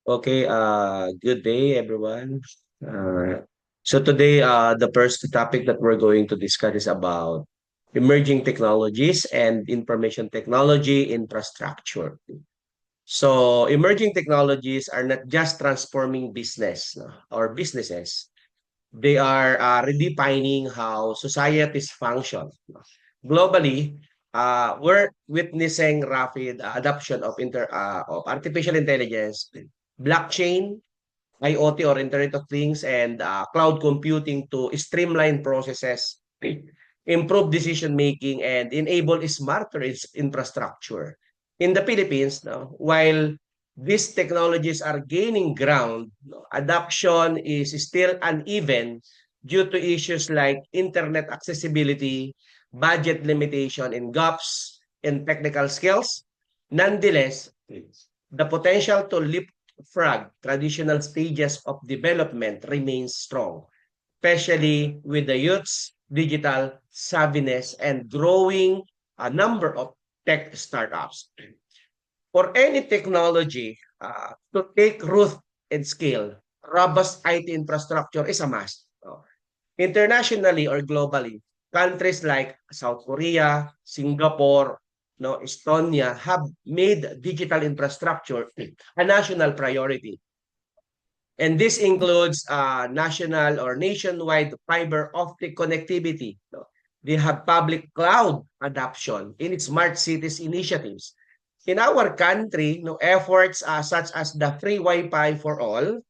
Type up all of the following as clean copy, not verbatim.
Okay, good day, everyone. Uh, so today, the first topic that we're going to discuss is about emerging technologies and information technology infrastructure. So emerging technologies are not just transforming business no, or businesses. They are redefining how societies function. Globally, we're witnessing rapid adoption of artificial intelligence, blockchain, IoT or Internet of Things, and cloud computing to streamline processes, improve decision making, and enable smarter infrastructure. In the Philippines, no, while these technologies are gaining ground, no, adoption is still uneven due to issues like internet accessibility, budget limitation, and gaps in technical skills. Nonetheless, the potential to leapfrog traditional stages of development remains strong, especially with the youth's digital savviness and growing number of tech startups. For any technology to take root and scale, robust IT infrastructure is a must. Internationally or globally, countries like South Korea, Singapore, no, Estonia have made digital infrastructure a national priority. And this includes national or nationwide fiber optic connectivity. No? They have public cloud adoption in its smart cities initiatives. In our country, no efforts such as the free Wi-Fi for all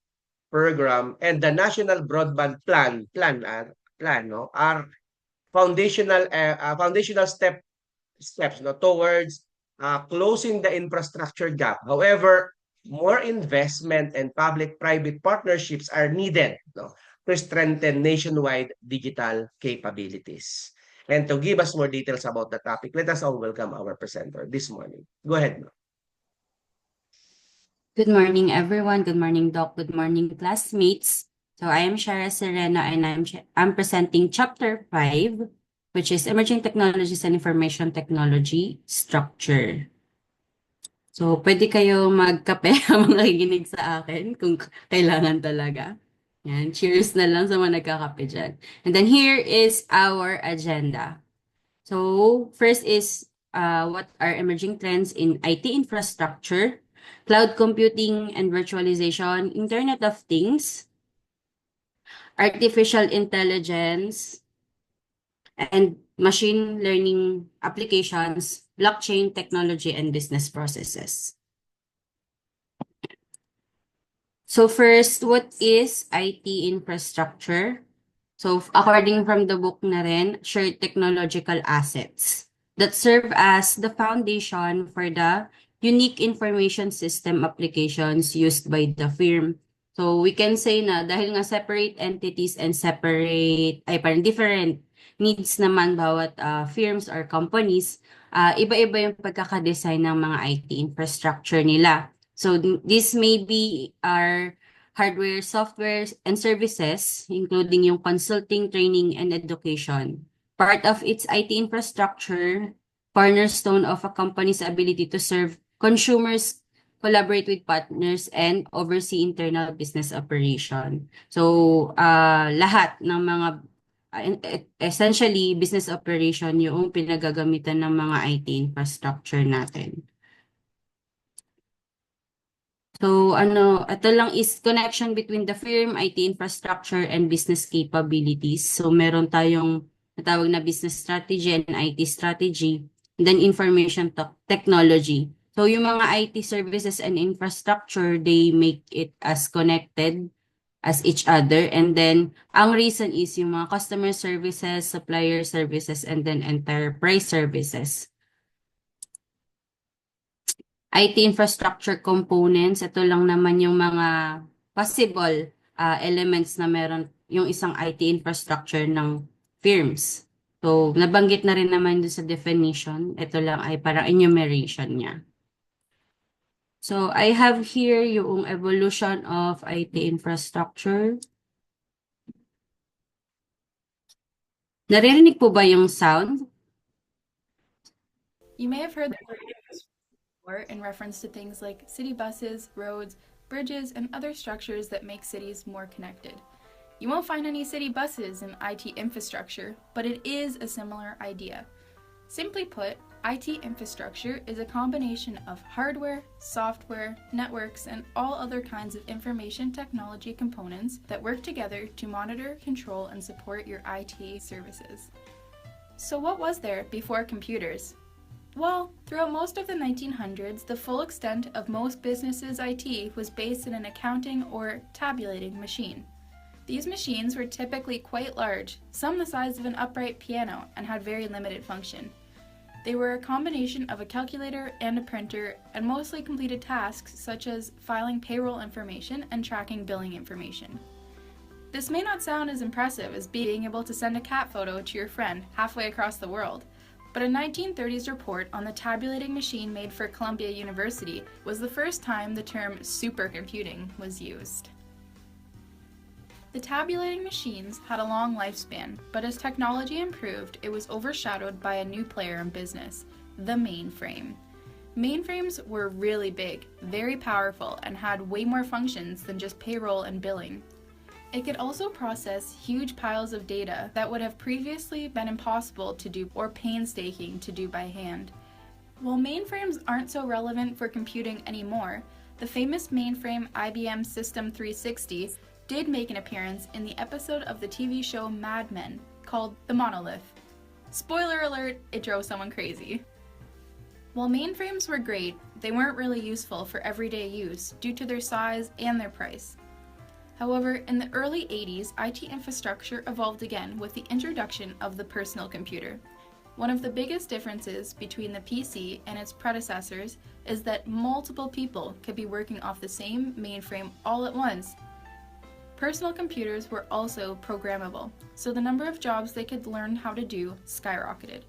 program and the national broadband plan no, are foundational steps no, towards closing the infrastructure gap. However, more investment and public-private partnerships are needed no, to strengthen nationwide digital capabilities. And to give us more details about the topic, let us all welcome our presenter this morning. Go ahead. No? Good morning, everyone. Good morning, Doc. Good morning, classmates. So I am Shara Serena and I'm presenting Chapter 5, which is Emerging Technologies and Information Technology Structure. So pwede kayo magkape habang nakikinig sa akin kung kailangan talaga. Yan, cheers na lang sa mga nagkakape dyan. And then here is our agenda. So first is what are emerging trends in IT infrastructure, cloud computing and virtualization, Internet of Things, artificial intelligence, and machine learning applications, blockchain technology, and business processes. So first, what is IT infrastructure? So according from the book na rin, shared technological assets that serve as the foundation for the unique information system applications used by the firm. So we can say na dahil nga separate entities and parang different needs naman bawat firms or companies, iba-iba yung pagkakadesign ng mga IT infrastructure nila. So this may be our hardware, software, and services, including yung consulting, training, and education. Part of its IT infrastructure, cornerstone of a company's ability to serve consumers, collaborate with partners, and oversee internal business operation. So, lahat ng mga essentially business operation yung pinagagamitan ng mga IT infrastructure natin. So, ito lang is connection between the firm, IT infrastructure, and business capabilities. So, meron tayong natawag na business strategy and IT strategy, and then information technology. So, yung mga IT services and infrastructure, they make it as connected as each other. And then, ang reason is yung mga customer services, supplier services, and then enterprise services. IT infrastructure components, ito lang naman yung mga possible elements na meron yung isang IT infrastructure ng firms. So, nabanggit na rin naman dun sa definition. Ito lang ay parang enumeration niya. So, I have here yung evolution of IT infrastructure. Naririnig po ba yung sound? You may have heard the word before in reference to things like city buses, roads, bridges, and other structures that make cities more connected. You won't find any city buses in IT infrastructure, but it is a similar idea. Simply put, IT infrastructure is a combination of hardware, software, networks, and all other kinds of information technology components that work together to monitor, control, and support your IT services. So what was there before computers? Well, throughout most of the 1900s, the full extent of most businesses' IT was based in an accounting or tabulating machine. These machines were typically quite large, some the size of an upright piano, and had very limited function. They were a combination of a calculator and a printer, and mostly completed tasks such as filing payroll information and tracking billing information. This may not sound as impressive as being able to send a cat photo to your friend halfway across the world, but a 1930s report on the tabulating machine made for Columbia University was the first time the term supercomputing was used. The tabulating machines had a long lifespan, but as technology improved, it was overshadowed by a new player in business, the mainframe. Mainframes were really big, very powerful, and had way more functions than just payroll and billing. It could also process huge piles of data that would have previously been impossible to do or painstaking to do by hand. While mainframes aren't so relevant for computing anymore, the famous mainframe IBM System 360 did make an appearance in the episode of the TV show Mad Men called The Monolith. Spoiler alert, it drove someone crazy. While mainframes were great, they weren't really useful for everyday use due to their size and their price. However, in the early 80s, IT infrastructure evolved again with the introduction of the personal computer. One of the biggest differences between the PC and its predecessors is that multiple people could be working off the same mainframe all at once. Personal computers were also programmable, so the number of jobs they could learn how to do skyrocketed.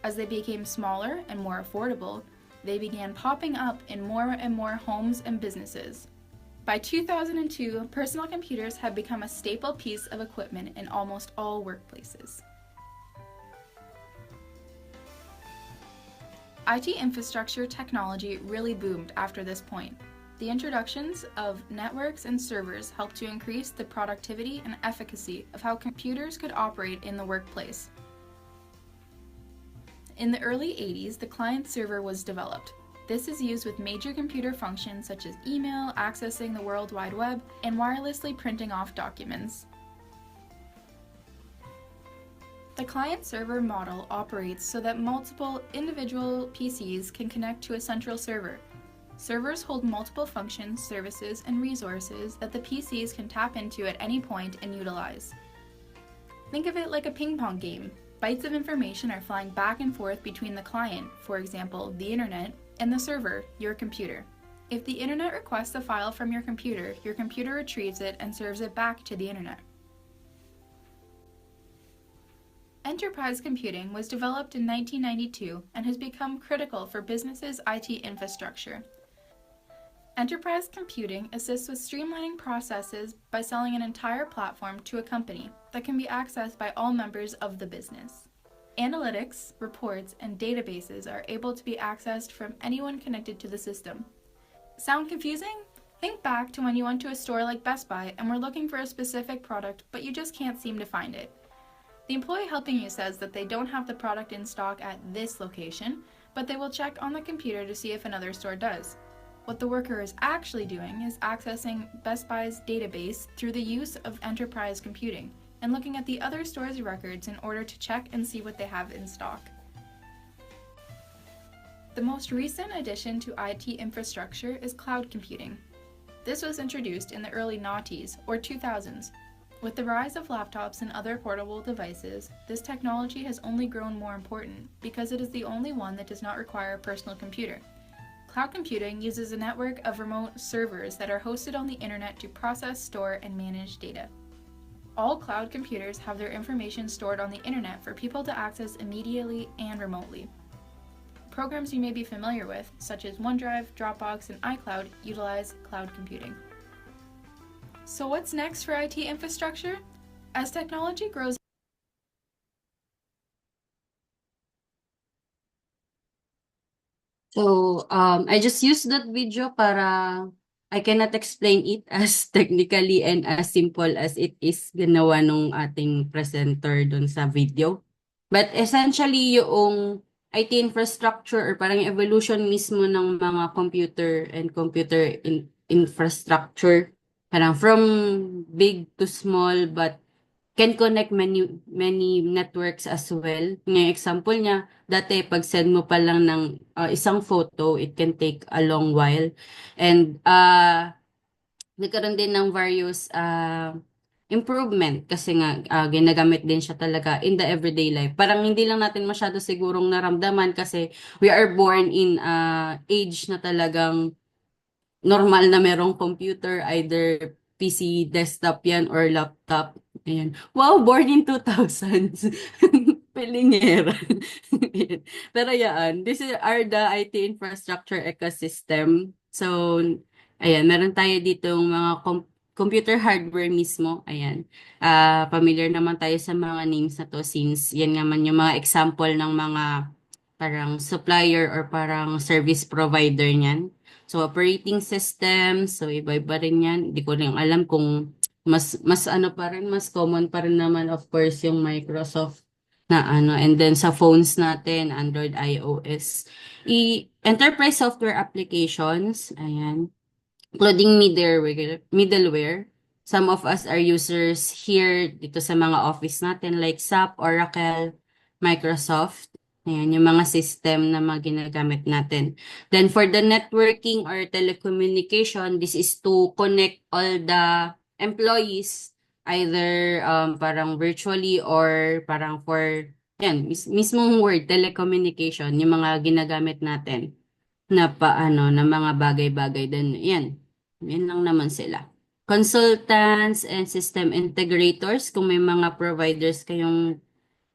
As they became smaller and more affordable, they began popping up in more and more homes and businesses. By 2002, personal computers had become a staple piece of equipment in almost all workplaces. IT infrastructure technology really boomed after this point. The introductions of networks and servers helped to increase the productivity and efficacy of how computers could operate in the workplace. In the early 80s, the client server was developed. This is used with major computer functions such as email, accessing the World Wide Web, and wirelessly printing off documents. The client-server model operates so that multiple individual PCs can connect to a central server. Servers hold multiple functions, services, and resources that the PCs can tap into at any point and utilize. Think of it like a ping pong game. Bytes of information are flying back and forth between the client, for example, the internet, and the server, your computer. If the internet requests a file from your computer retrieves it and serves it back to the internet. Enterprise computing was developed in 1992 and has become critical for businesses' IT infrastructure. Enterprise computing assists with streamlining processes by selling an entire platform to a company that can be accessed by all members of the business. Analytics, reports, and databases are able to be accessed from anyone connected to the system. Sound confusing? Think back to when you went to a store like Best Buy and were looking for a specific product, but you just can't seem to find it. The employee helping you says that they don't have the product in stock at this location, but they will check on the computer to see if another store does. What the worker is actually doing is accessing Best Buy's database through the use of enterprise computing and looking at the other store's records in order to check and see what they have in stock. The most recent addition to IT infrastructure is cloud computing. This was introduced in the early noughties or 2000s. With the rise of laptops and other portable devices, this technology has only grown more important because it is the only one that does not require a personal computer. Cloud computing uses a network of remote servers that are hosted on the internet to process, store, and manage data. All cloud computers have their information stored on the internet for people to access immediately and remotely. Programs you may be familiar with, such as OneDrive, Dropbox, and iCloud, utilize cloud computing. So what's next for IT infrastructure? As technology grows, So, I just used that video para I cannot explain it as technically and as simple as it is ginawa nung ating presenter dun sa video. But essentially, yung IT infrastructure or parang evolution mismo ng mga computer and infrastructure, parang from big to small but can connect many networks as well. Ng example niya, dati pag send mo pa lang ng isang photo, it can take a long while. And nagkaroon din ng various improvement kasi nga ginagamit din siya talaga in the everyday life. Parang hindi lang natin masyado sigurong naramdaman kasi we are born in age na talagang normal na merong computer, either PC, desktop yan, or laptop. Ayan. Wow, born in 2000s. Pilingera. Ayan. Pero yan, are the IT infrastructure ecosystem. So, ayan, meron tayo ditong mga computer hardware mismo. Ayan. Familiar naman tayo sa mga names na to since yan naman yung mga example ng mga parang supplier or parang service provider niyan. So, operating system, so iba-iba rin yan. Hindi ko rin alam kung mas ano pa rin, mas common pa rin naman of course yung Microsoft na ano. And then sa phones natin, Android, iOS. Enterprise software applications, ayan, including middleware. Some of us are users here dito sa mga office natin like SAP, Oracle, Microsoft. Ayan, yung mga system na mga ginagamit natin. Then for the networking or telecommunication, this is to connect all the employees either parang virtually or parang for yan, mismong word, telecommunication, yung mga ginagamit natin na paano, na mga bagay-bagay din. Yan lang naman sila. Consultants and system integrators, kung may mga providers kayong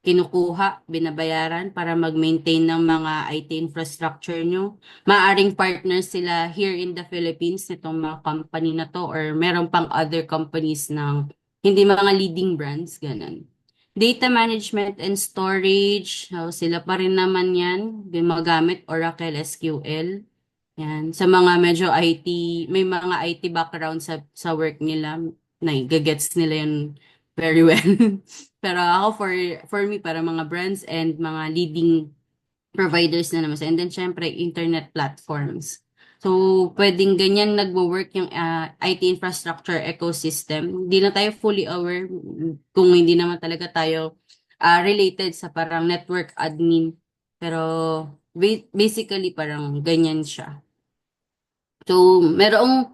kinukuha, binabayaran para mag-maintain ng mga IT infrastructure nyo. Maaring partners sila here in the Philippines nitong mga company na to or meron pang other companies ng hindi mga leading brands, ganun. Data management and storage, so sila pa rin naman yan, gumagamit Oracle SQL. Yan. Sa mga medyo IT, may mga IT background sa work nila, gagets nila yun very well. Pero ako for me, para mga brands and mga leading providers na naman. And then, syempre, internet platforms. So, pwedeng ganyan nagwo-work yung IT infrastructure ecosystem. Hindi na tayo fully aware kung hindi naman talaga tayo related sa parang network admin. Pero, basically, parang ganyan siya. So, merong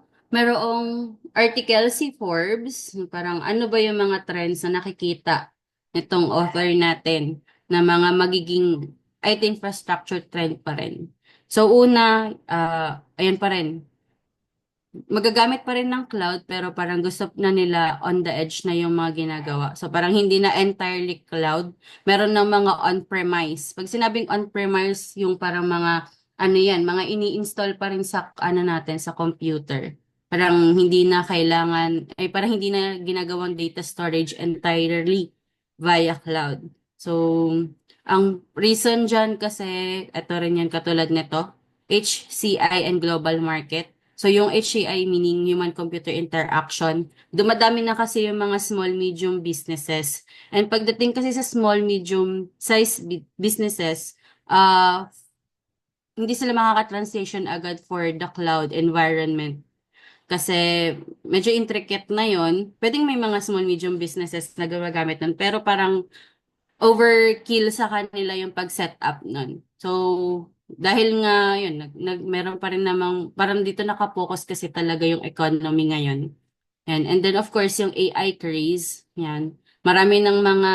article si Forbes, parang ano ba yung mga trends na nakikita nitong author natin na mga magiging IT infrastructure trend pa rin. So, una, ayan pa rin, magagamit pa rin ng cloud pero parang gusto na nila on the edge na yung mga ginagawa. So parang hindi na entirely cloud. Meron ng mga on-premise. Pag sinabing on-premise, yung parang mga ano yan, mga ini-install pa rin sa ano natin sa computer. Parang hindi na kailangan, ay parang hindi na ginagawang data storage entirely via cloud. So, ang reason dyan kasi, ito rin yan katulad nito, HCI and global market. So, yung HCI meaning human-computer interaction, dumadami na kasi yung mga small-medium businesses. And pagdating kasi sa small-medium size businesses, hindi sila makaka-transition agad for the cloud environment. Kasi medyo intricate na yon. Pwedeng may mga small-medium businesses na gumagamit nun, pero parang overkill sa kanila yung pag-set up nun. So, dahil nga, yun, meron pa rin namang, parang dito nakapokus kasi talaga yung economy ngayon. And then, of course, yung AI craze, yan. Marami ng mga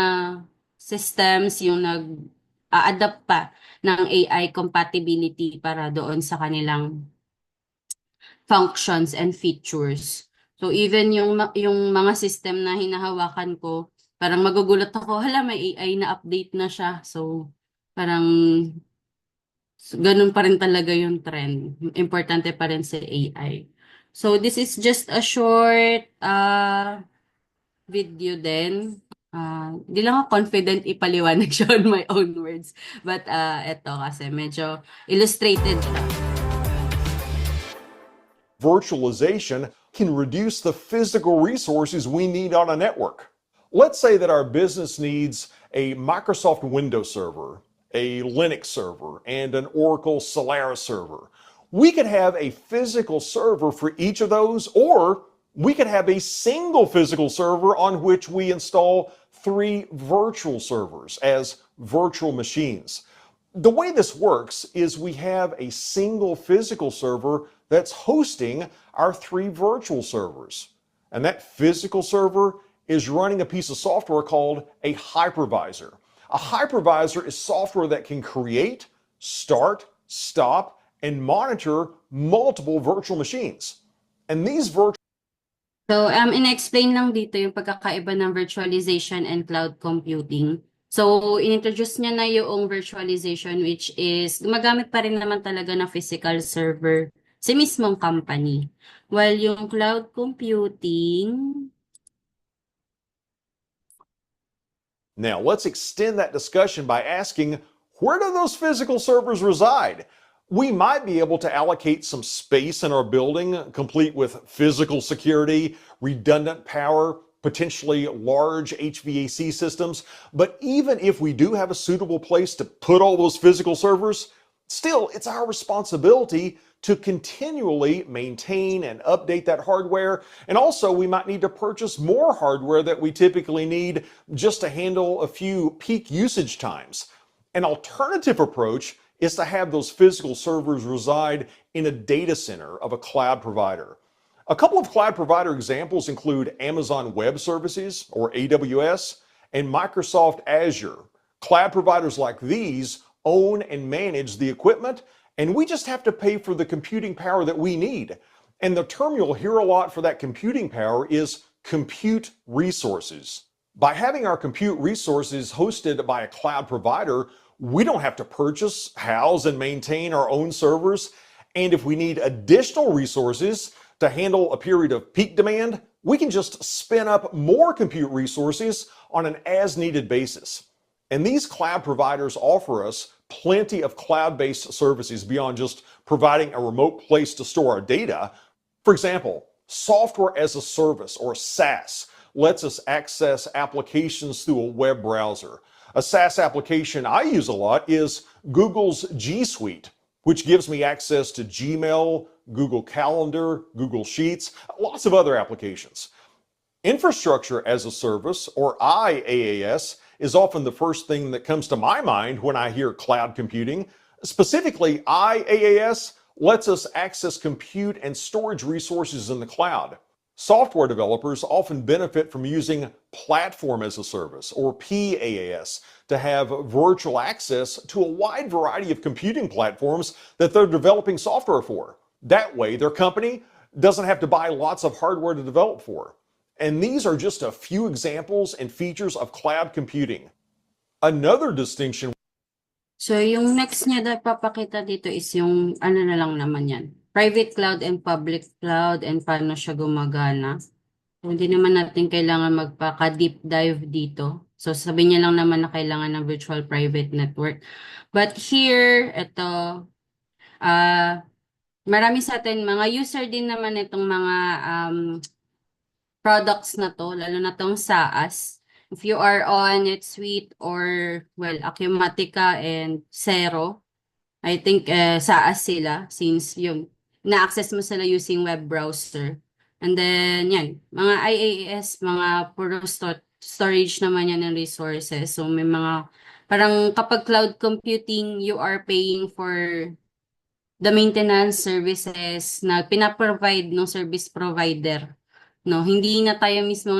systems yung nag-a-adapt pa ng AI compatibility para doon sa kanilang functions and features. So, even yung mga system na hinahawakan ko, parang magugulat ako, hala, may AI na update na siya. So, parang ganun pa rin talaga yung trend. Importante pa rin sa AI. So, this is just a short video din. Di lang ako confident ipaliwanag siya on my own words. But, eto kasi medyo illustrated siya. virtualization can reduce the physical resources we need on a network. Let's say that our business needs a Microsoft Windows server, a Linux server, and an Oracle Solaris server. We could have a physical server for each of those, or we could have a single physical server on which we install 3 virtual servers as virtual machines. The way this works is we have a single physical server that's hosting our 3 virtual servers. And that physical server is running a piece of software called a hypervisor. A hypervisor is software that can create, start, stop, and monitor multiple virtual machines. And these virtual So, in-explain lang dito yung pagkakaiba ng virtualization and cloud computing. So, in-introduce niya na yung virtualization, which is gumagamit pa rin naman talaga ng physical server sa mismong company. While yung cloud computing, Now, let's extend that discussion by asking, where do those physical servers reside? We might be able to allocate some space in our building, complete with physical security, redundant power, potentially large HVAC systems. But even if we do have a suitable place to put all those physical servers, still, it's our responsibility to continually maintain and update that hardware. And also, we might need to purchase more hardware that we typically need just to handle a few peak usage times. An alternative approach is to have those physical servers reside in a data center of a cloud provider. A couple of cloud provider examples include Amazon Web Services, or AWS, and Microsoft Azure. Cloud providers like these own and manage the equipment, and we just have to pay for the computing power that we need. And the term you'll hear a lot for that computing power is compute resources. By having our compute resources hosted by a cloud provider, we don't have to purchase, house, and maintain our own servers. And if we need additional resources to handle a period of peak demand, we can just spin up more compute resources on an as-needed basis. And these cloud providers offer us plenty of cloud-based services beyond just providing a remote place to store our data. For example, software as a service, or SaaS, lets us access applications through a web browser. A SaaS application I use a lot is Google's G Suite, which gives me access to Gmail, Google Calendar, Google Sheets, lots of other applications. Infrastructure as a service, or IaaS, is often the first thing that comes to my mind when I hear cloud computing. Specifically, IaaS lets us access compute and storage resources in the cloud. Software developers often benefit from using Platform as a Service, or PaaS, to have virtual access to a wide variety of computing platforms that they're developing software for. That way, their company doesn't have to buy lots of hardware to develop for. And these are just a few examples and features of cloud computing. Another distinction. so yung next niya na papakita dito is yung ano na lang naman yan. Private cloud and public cloud and paano siya gumagana. So, hindi naman natin kailangan magpaka-deep dive dito. So sabihin niya lang naman na kailangan ng virtual private network. But here, ito, marami sa atin, mga user din naman itong mga products na to, lalo na tong SaaS. If you are on NetSuite or, well, Acumatica and Xero, I think SaaS sila since yung na-access mo sila using web browser. And then, yan, mga IaaS, mga puro storage naman yan ng resources. So, may mga, parang kapag cloud computing, you are paying for the maintenance services na pinaprovide ng service provider. No, hindi na tayo mismo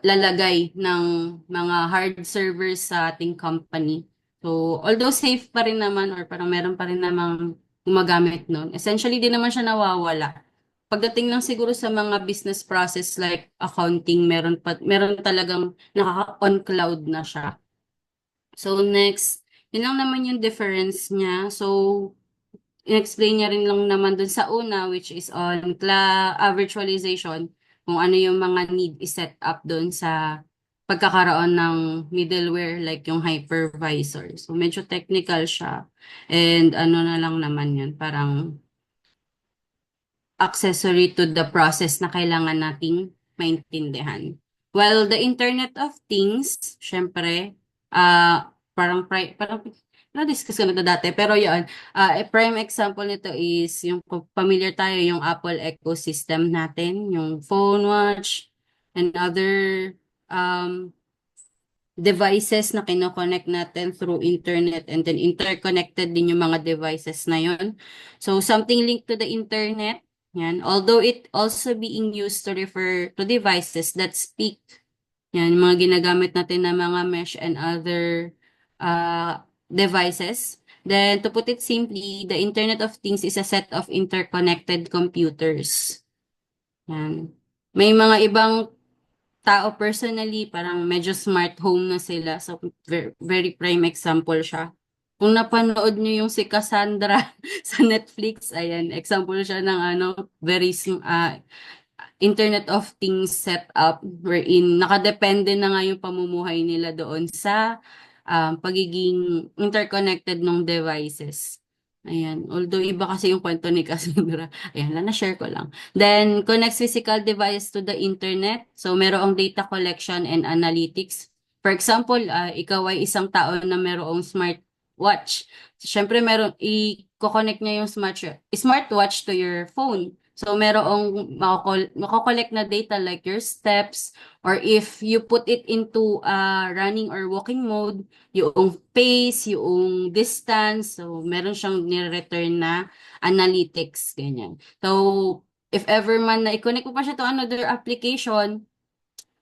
lalagay ng mga hard servers sa ating company. So, although safe pa rin naman or parang meron pa rin namang gumagamit nun, essentially di naman siya nawawala. Pagdating lang siguro sa mga business process like accounting, meron talagang nakaka-on cloud na siya. So, next, yun lang naman yung difference niya. So, in-explain niya rin lang naman dun sa una, which is on virtualization, kung ano yung mga need i-set up dun sa pagkakaroon ng middleware like yung hypervisor. So, medyo technical siya. And ano na lang naman yun, parang accessory to the process na kailangan nating maintindihan. While the Internet of Things, syempre, parang na-discuss ko na ito dati, pero yun, a prime example nito is yung kung familiar tayo, yung Apple ecosystem natin, yung phone, watch, and other devices na kinoconnect natin through internet, and then interconnected din yung mga devices na yun. So something linked to the internet, yan. Although it also being used to refer to devices that speak, yan, mga ginagamit natin na mga mesh and other devices. Then to put it simply, the Internet of Things is a set of interconnected computers. Yan. May mga ibang tao personally, parang medyo smart home na sila. So, very prime example siya. Kung napanood niyo yung si Cassandra sa Netflix, ayan, example siya ng Internet of Things setup wherein nakadepende na nga yung pamumuhay nila doon sa pagiging interconnected ng devices. Ayan. Although iba kasi yung kwento ni Cassandra. Ayan, na-share ko lang. Then, connects physical device to the internet. So, merong data collection and analytics. For example, ikaw ay isang tao na merong smartwatch. So, syempre, i-connect niya yung smartwatch to your phone. So, merong makokollect na data like your steps, or if you put it into running or walking mode, yung pace, yung distance. So, meron siyang nire-return na analytics, ganyan. So, if ever man na i-connect mo pa siya to another application,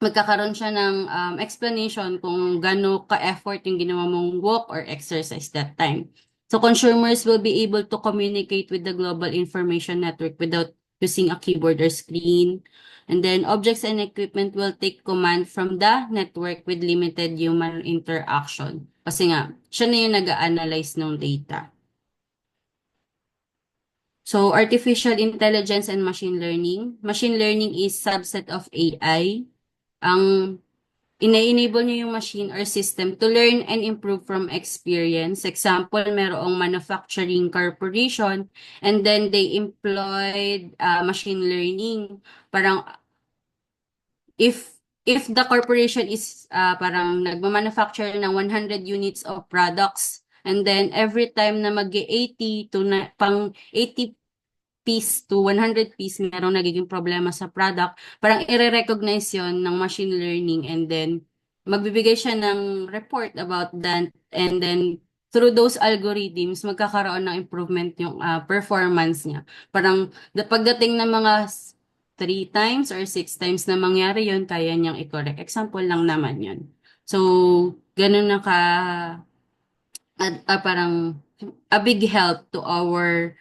magkakaroon siya ng explanation kung gaano ka-effort yung ginawa mong walk or exercise that time. So, consumers will be able to communicate with the global information network without using a keyboard or screen. And then, objects and equipment will take command from the network with limited human interaction. Kasi nga, siya na yung nag-a-analyze ng data. So, artificial intelligence and machine learning. Machine learning is subset of AI. Ang ina-enable niyo yung machine or system to learn and improve from experience. Example, merong manufacturing corporation and then they employed machine learning. Parang if the corporation is parang nagmamanufacture ng 100 units of products, and then every time na mag-80 to pang 80 piece to 100 piece merong nagiging problema sa product, parang i-recognize yon ng machine learning, and then magbibigay siya ng report about that, and then through those algorithms magkakaroon ng improvement yung performance niya. Parang pagdating ng mga 3 times or 6 times na mangyari yon, kaya niyang i-correct. Example lang naman yon. So, ganun na parang a big help to our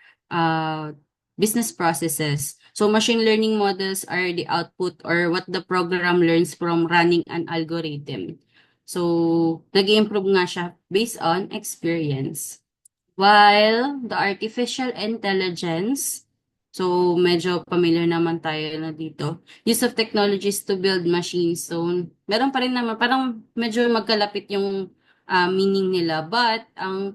business processes. So, machine learning models are the output or what the program learns from running an algorithm. So, nag-improve nga siya based on experience. While the artificial intelligence, so medyo familiar naman tayo na dito, use of technologies to build machines. So, meron pa rin naman, parang medyo magkalapit yung meaning nila. But, ang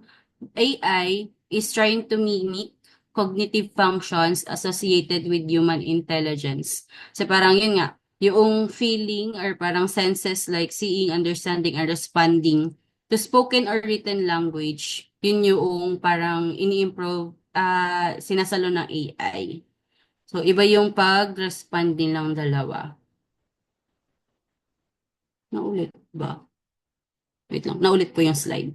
AI is trying to mimic cognitive functions associated with human intelligence. So parang yun nga, yung feeling or parang senses like seeing, understanding, and responding to spoken or written language, yun yung parang ini-improve, sinasalo ng AI. So iba yung pag-respond nilang dalawa. Naulit ba? Wait lang, naulit po yung slide.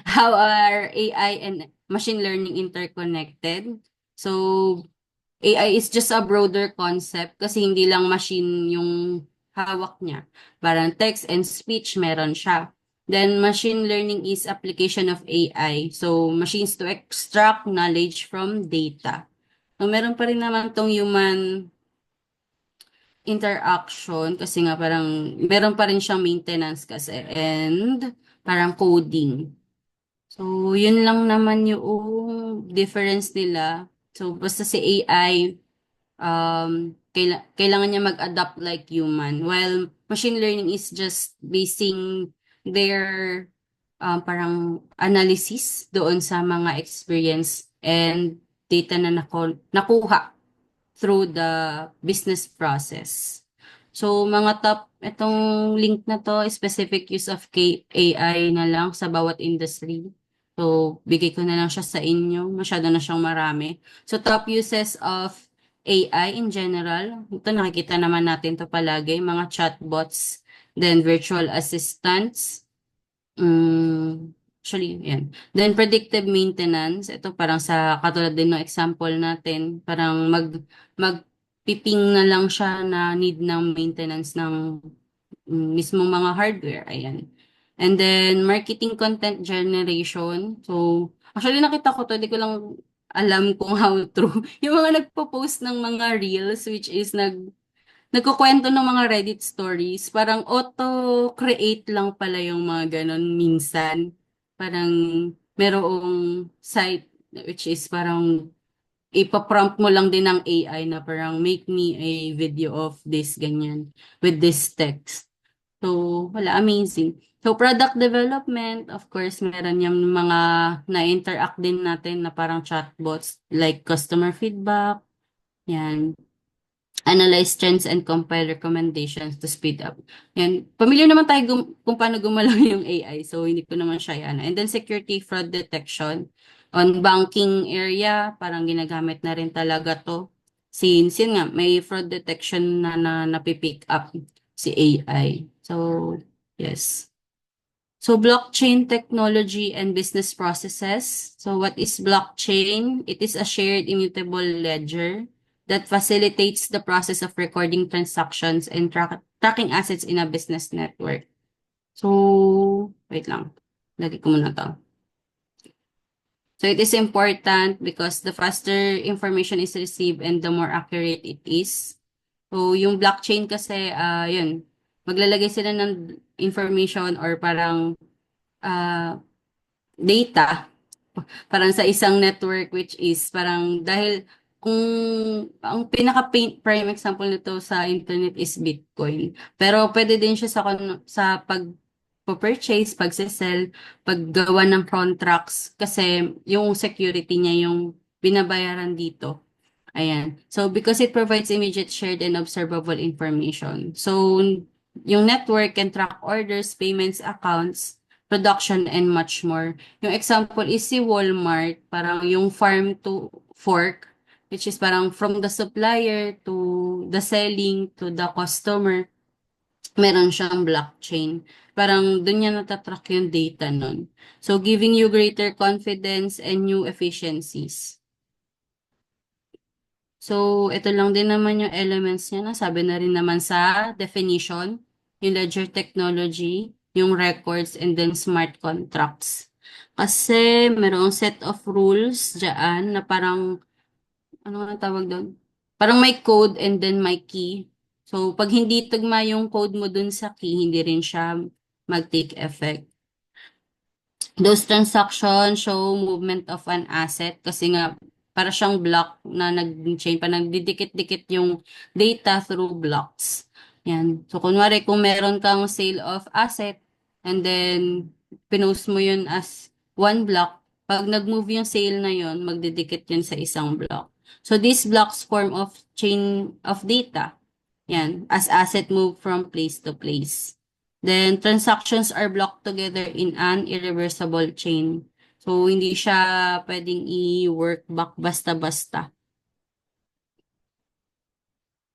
How are AI and machine learning interconnected? So, AI is just a broader concept kasi hindi lang machine yung hawak niya. Parang text and speech meron siya. Then, machine learning is application of AI. So, machines to extract knowledge from data. So, meron pa rin naman tong human interaction kasi nga parang meron pa rin siyang maintenance kasi and parang coding. So, yun lang naman yung difference nila. So, basta si AI, kailangan niya mag-adapt like human. While machine learning is just basing their parang analysis doon sa mga experience and data na nakuha through the business process. So, mga top, itong link na to, specific use of AI na lang sa bawat industry. So, bigay ko na lang siya sa inyo. Masyado na siyang marami. So, top uses of AI in general. Ito, nakikita naman natin to palagi. Mga chatbots, then virtual assistants. Actually, yan. Then, predictive maintenance. Ito, parang sa katulad din ng example natin. Parang magpiping na lang siya na need ng maintenance ng mismong mga hardware. Ayan. And then, marketing content generation. So, actually, nakita ko to, di ko lang alam kung how true. Yung mga nagpo-post ng mga reels, which is nagkukwento ng mga Reddit stories, parang auto-create lang pala yung mga ganon minsan. Parang merong site which is parang ipaprompt mo lang din ng AI na parang make me a video of this, ganyan, with this text. So, wala, amazing. So, product development, of course, meron yung mga na-interact din natin na parang chatbots like customer feedback, yan, analyze trends and compile recommendations to speed up. Yan. Familiar naman tayo kung paano gumalaw yung AI. So, hindi ko naman siya yan. And then security fraud detection. On banking area, parang ginagamit na rin talaga to. Since yun nga, may fraud detection na napipick up si AI. So, yes. So, blockchain technology and business processes. So, what is blockchain? It is a shared immutable ledger that facilitates the process of recording transactions and tracking assets in a business network. So, wait lang. Lagi ko muna to. So, it is important because the faster information is received and the more accurate it is. So, yung blockchain kasi, yun, maglalagay sila ng information or parang data parang sa isang network which is parang dahil kung ang prime example nito sa internet is Bitcoin. Pero pwede din siya sa purchase, pagse-sell, paggawa ng contracts kasi yung security niya yung binabayaran dito. Ayan. So, because it provides immediate shared and observable information. So, yung network can track orders, payments, accounts, production, and much more. Yung example is si Walmart, parang yung farm to fork, which is parang from the supplier to the selling to the customer, meron siyang blockchain. Parang dun niya natatrack yung data nun. So, giving you greater confidence and new efficiencies. So, ito lang din naman yung elements niya. Nasabi na rin naman sa definition, yung ledger technology, yung records, and then smart contracts. Kasi merong set of rules dyan na parang, ano nga tawag doon? Parang may code and then may key. So, pag hindi tugma yung code mo dun sa key, hindi rin siya mag-take effect. Those transactions show movement of an asset kasi nga para siyang block na nag-chain pa nagdidikit-dikit yung data through blocks. Yan. So, kunwari kung meron kang sale of asset and then pinost mo yun as one block, pag nag-move yung sale na yun, magdidikit yun sa isang block. So, these blocks form of chain of data. Yan. As asset move from place to place. Then, transactions are blocked together in an irreversible chain. So, hindi siya pwedeng i-work back basta-basta.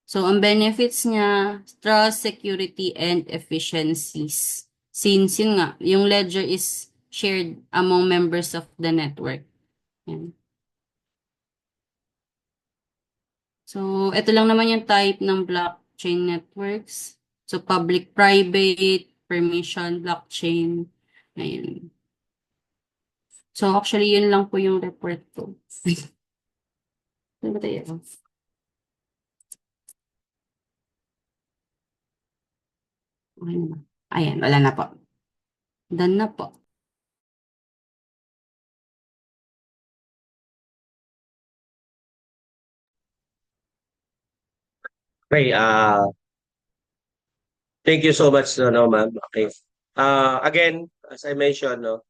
So, ang benefits niya, trust, security, and efficiencies. Since yun nga, yung ledger is shared among members of the network. Yan. So, ito lang naman yung type ng blockchain networks. So, public-private, permission, blockchain. Ayan. So, actually, yun lang po yung report ko. Ano ba tayo? Okay na. Ayan, wala na po. Done na po. Okay, thank you so much, no, ma'am. Okay. Again, as I mentioned, no,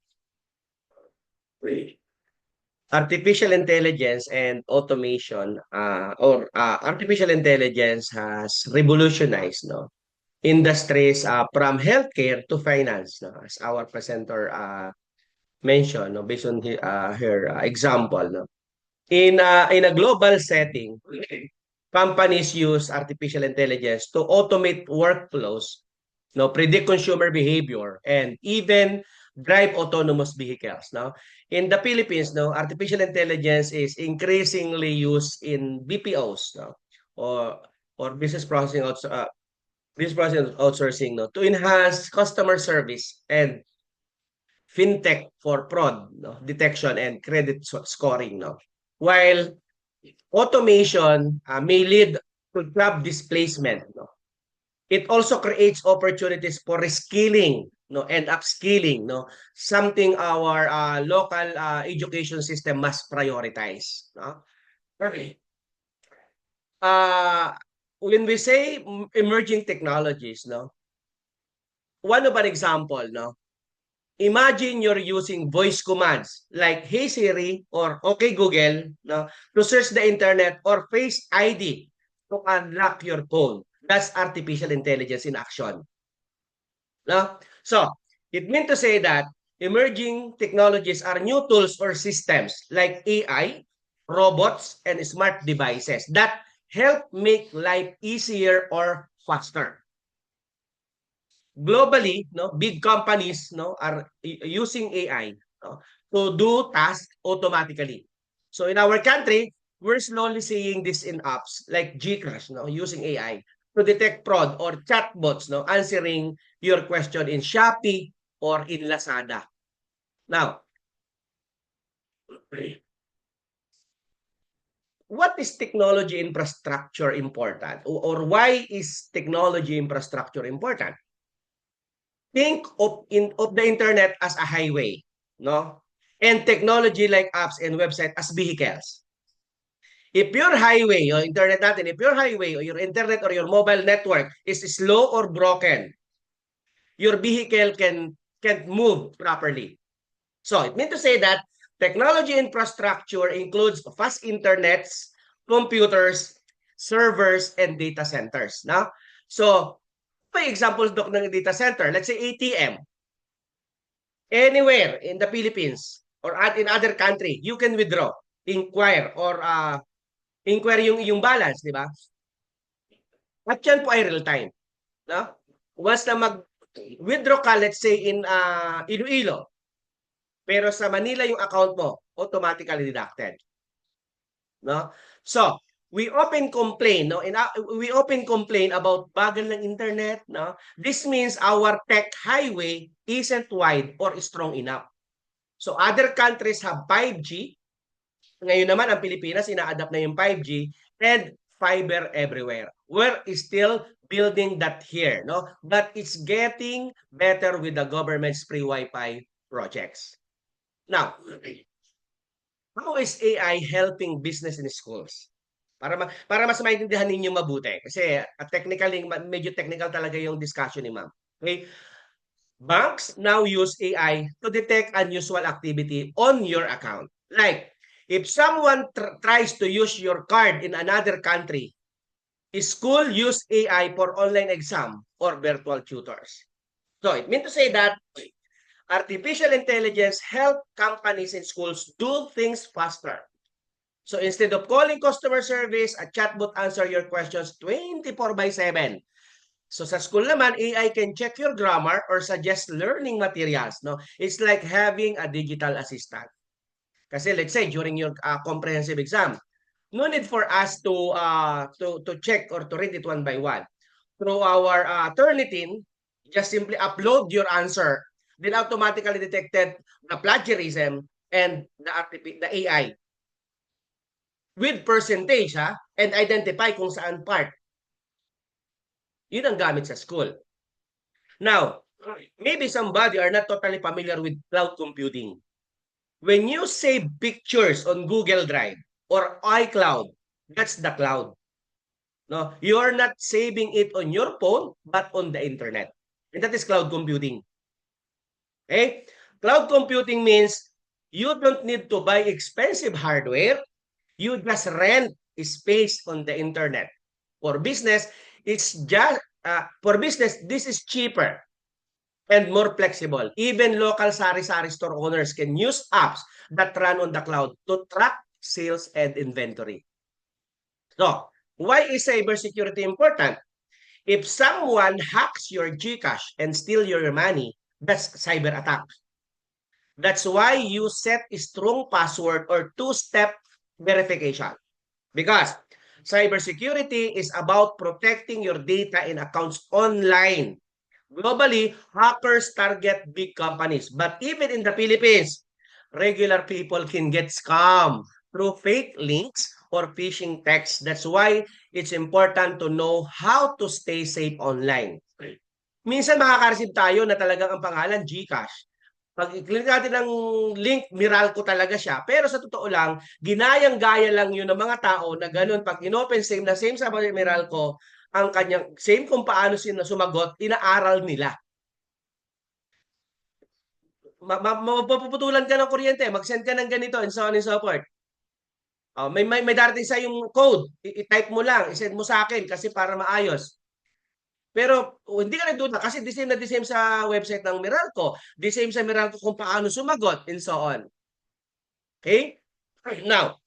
wait. artificial intelligence and automation, artificial intelligence has revolutionized, no, industries from healthcare to finance, no, as our presenter mentioned, no, based on her example, no. In a global setting, companies use artificial intelligence to automate workflows, no, predict consumer behavior, and even drive autonomous vehicles. Now, in the Philippines, no, artificial intelligence is increasingly used in BPOs, no, or business process outsourcing, no, to enhance customer service and fintech for fraud, no, detection and credit scoring, no. While automation may lead to job displacement, no, it also creates opportunities for reskilling, no, and upskilling, no, something our local education system must prioritize, no. Okay. Uh, when we say emerging technologies, no, one of an example, no, imagine you're using voice commands like Hey Siri or Okay Google, no, to search the internet, or Face ID to unlock your phone. That's artificial intelligence in action. No? So, it means to say that emerging technologies are new tools or systems like AI, robots, and smart devices that help make life easier or faster. Globally, no, big companies, no, are using AI, no, to do tasks automatically. So in our country, we're slowly seeing this in apps like GCash, no, using AI to detect fraud, or chatbots, no, answering your question in Shopee or in Lazada. Now, what is technology infrastructure important, or why is technology infrastructure important? Think of the internet as a highway, no? And technology like apps and website as vehicles. If your highway, your internet natin, if your highway or your internet or your mobile network is slow or broken, your vehicle can't move properly. So it means to say that technology infrastructure includes fast internets, computers, servers, and data centers. Now, so may examples, Doc, ng data center. Let's say ATM. Anywhere in the Philippines or in other country, you can withdraw, inquire, or inquire yung balance, di ba? At yan po ay real time. No? Once na mag-withdraw ka, let's say in Iloilo, pero sa Manila yung account mo, automatically deducted. No? So, we often complain, no? We often complain about bagal ng internet, no? This means our tech highway isn't wide or strong enough. So, other countries have 5G. Ngayon naman, ang Pilipinas, ina-adapt na yung 5G and fiber everywhere. We're still building that here, no? But it's getting better with the government's free Wi-Fi projects. Now, how is AI helping business in schools? Para mas maintindihan ninyo mabuti. Kasi technically, medyo technical talaga yung discussion ni ma'am. Okay? Banks now use AI to detect unusual activity on your account. Like, if someone tries to use your card in another country, school use AI for online exam or virtual tutors. So, it means to say that artificial intelligence help companies and schools do things faster. So instead of calling customer service, a chatbot answer your questions 24/7. So sa school naman, AI can check your grammar or suggest learning materials. No, it's like having a digital assistant. Kasi let's say during your comprehensive exam, no need for us to check or to read it one by one. Through our Turnitin, just simply upload your answer, then automatically detected the plagiarism and the AI with percentage, and identify kung saan part. Yun ang gamit sa school. Now, maybe somebody are not totally familiar with cloud computing. When you save pictures on Google Drive or iCloud, that's the cloud. No, you are not saving it on your phone, but on the internet. And that is cloud computing. Okay? Cloud computing means You don't need to buy expensive hardware. You just rent space on the internet. For business, this is cheaper and more flexible. Even local sari-sari store owners can use apps that run on the cloud to track sales and inventory. So, why is cybersecurity important? If someone hacks your GCash and steal your money, that's cyber attack. That's why you set a strong password or two-step verification. Because cybersecurity is about protecting your data and accounts online. Globally, hackers target big companies. But even in the Philippines, regular people can get scammed through fake links or phishing texts. That's why it's important to know how to stay safe online. Minsan makaka-receive tayo na talagang ang pangalan GCash. Pag i-click natin ng link, Meralco talaga siya. Pero sa totoo lang, ginayang-gaya lang yun ng mga tao na ganun. Pag inopen same na same sa Meralco, ang kanyang same kung paano sila sumagot, inaaral nila. Mapuputulan ka ng kuryente, mag-send ka ng ganito and so on and so forth. May darating sa yung code, i-type mo lang, i-send mo sa akin kasi para maayos. Pero hindi ka nagduda kasi the same na the same sa website ng Meralco, the same sa Meralco kung paano sumagot and so on. Okay? Now,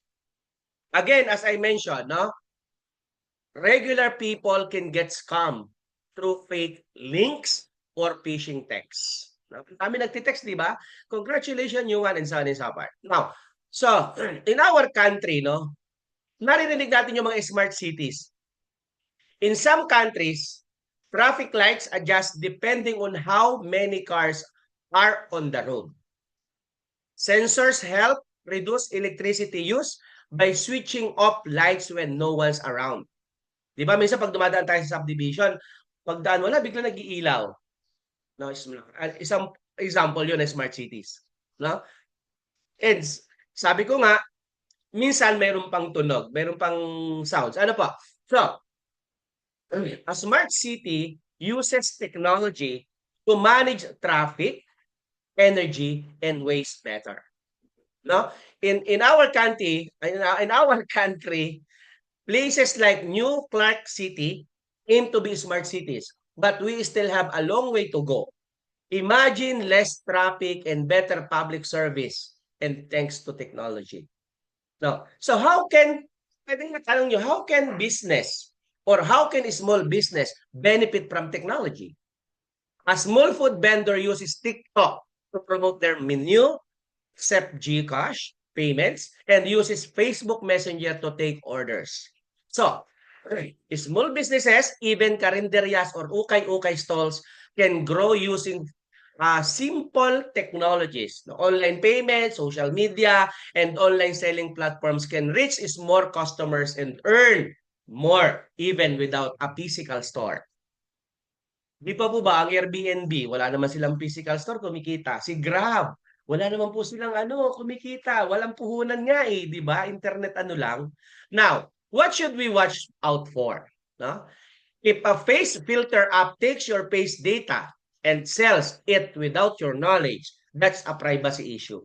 again, as I mentioned, no, regular people can get scammed through fake links or phishing texts. Kami nagtitext, di ba? Congratulations, you won, and so on and so forth. Now, so, in our country, no, naririnig natin yung mga smart cities. In some countries, traffic lights adjust depending on how many cars are on the road. Sensors help reduce electricity use by switching off lights when no one's around. Di ba? Minsan pag dumadaan tayo sa subdivision, pagdaan wala, bigla nag-iilaw. No, isang example yun ng smart cities. No? And sabi ko nga, minsan mayroon pang tunog, mayroon pang sounds. Ano pa? So, a smart city uses technology to manage traffic, energy, and waste better. No? In our country, places like New Clark City aim to be smart cities, but we still have a long way to go. Imagine less traffic and better public service, and thanks to technology. No. So how can business or how can a small business benefit from technology? A small food vendor uses TikTok to promote their menu, accept GCash payments, and uses Facebook Messenger to take orders. So, small businesses, even karinderias or ukay-ukay stalls, can grow using simple technologies. Online payments, social media, and online selling platforms can reach more customers and earn more even without a physical store. Di pa po ba ang Airbnb, wala naman silang physical store, kumikita. Si Grab, wala naman po silang kumikita. Walang puhunan nga di ba? Internet lang. Now, what should we watch out for? No? If a face filter app takes your face data and sells it without your knowledge, that's a privacy issue.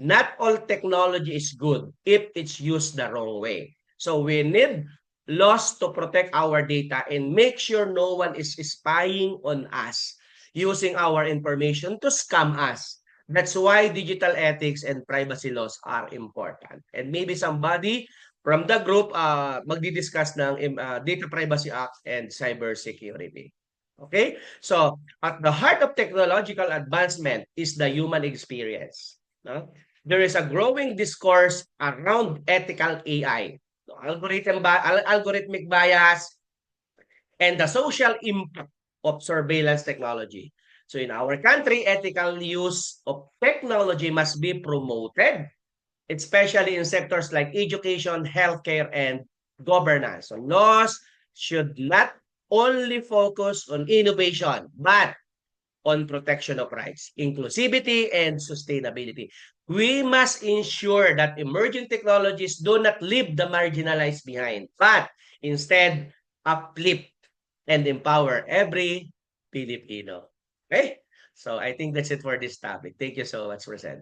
Not all technology is good if it's used the wrong way. So we need laws to protect our data and make sure no one is spying on us, using our information to scam us. That's why digital ethics and privacy laws are important. And maybe somebody from the group magdi-discuss ng Data Privacy Act and cybersecurity. Okay? So, at the heart of technological advancement is the human experience. No? There is a growing discourse around ethical AI, algorithmic bias, and the social impact of surveillance technology. So in our country, ethical use of technology must be promoted, especially in sectors like education, healthcare, and governance. So laws should not only focus on innovation, but on protection of rights, inclusivity, and sustainability. We must ensure that emerging technologies do not leave the marginalized behind, but instead uplift and empower every Filipino. Okay? So I think that's it for this topic. Thank you so much, Present.